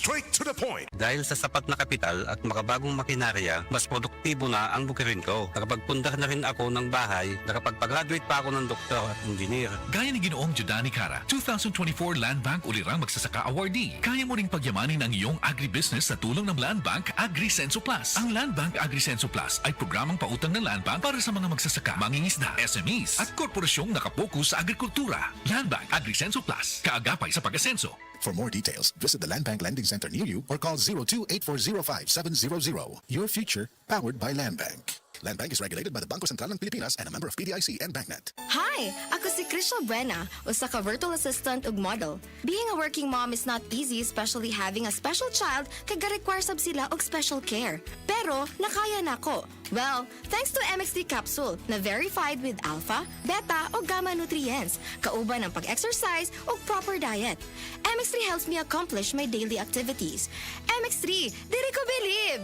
straight to the point. Dahil sa sapat na kapital at makabagong makinarya, mas produktibo na ang bukirin ko. Nakapagpundar na rin ako ng bahay, nakapagpag-graduate pa ako ng doktor at engineer. Gaya ni Ginoong Jodani Cara, 2024 Land Bank Ulirang Magsasaka Awardee. Kaya mo ring pagyamanin ang iyong agribusiness sa tulong ng Land Bank AgriSenso Plus. Ang Land Bank AgriSenso Plus ay programang pautang ng Land Bank para sa mga magsasaka, mangingisda, SMEs at korporasyong nakapokus sa agrikultura. Land Bank AgriSenso Plus, kaagapay sa pag-asenso. For more details, visit the Land Bank Lending Center near you or call 02-8405-700. Your future, powered by Land Bank. Land Bank is regulated by the Bangko Sentral ng Pilipinas and a member of PDIC and BancNet. Hi! Ako si Crystal Buena, usa ka virtual assistant ug model. Being a working mom is not easy, especially having a special child kag ga-require sab sila og special care. Pero nakaya nako. Well, thanks to MX3 capsule na verified with alpha, beta o gamma nutrients, kauban ang pag-exercise o proper diet. MX3 helps me accomplish my daily activities. MX3, diri ko believe!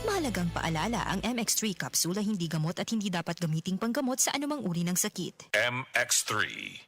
Mahalagang paalala, ang MX3 kapsula hindi gamot at hindi dapat gamiting panggamot sa anumang uri ng sakit. MX3.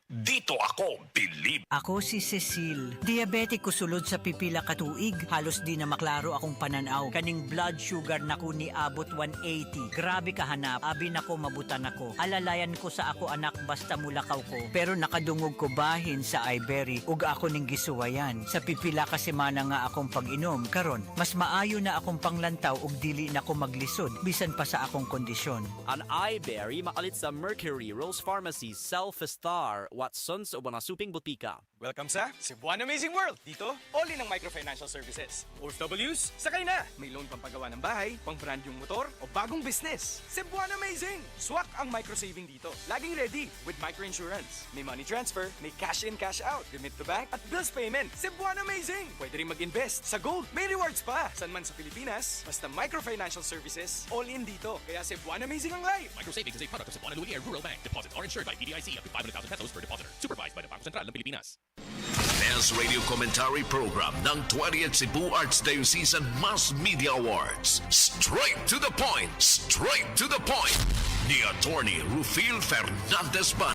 Dito ako, believe. Ako si Cecile. Diabetic ko sulod sa pipila ka tuig. Halos di na maklaro akong pananaw. Kaning blood sugar nako ni abot 180. Grabe kahanap. Abi nako mabutan ako. Alalayan ko sa ako anak basta mulakaw ko. Pero nakadungog ko bahin sa Ibery. Ug ako ning gisuwayan. Sa pipila ka semana nga akong pag-inom. Karon, mas maayo na akong panglantaw ug dili na ko maglisod bisan pa sa akong kondisyon. Ang iBerry makalit sa Mercury, Rose Pharmacy, Self-Star, Watsons o mga suping butika. Welcome sa Cebuano Amazing World! Dito, all in ang microfinancial services. OFWs, sakay na! May loan pang paggawa ng bahay, pang brand yung motor, o bagong business. Cebuano Amazing! Swak ang microsaving dito. Laging ready with microinsurance. May money transfer, may cash in, cash out, remit to bank, at bills payment. Cebuano Amazing! Pwede rin mag-invest sa gold. May rewards pa! San man sa Pilipinas, basta microfinancial services, all in dito. Kaya Cebuano Amazing ang life! Microsavings is a product of Cebuano Lumiere Rural Bank. Deposits are insured by PDIC up to 500,000 pesos per depositor. Supervised by the Bangko Sentral ng Pilipinas. Best Radio Commentary Program ng 20th Cebu Archdiocese Mass Media Awards. Straight to the point! Straight to the point! Ni Attorney Rufil Fernandez Ban.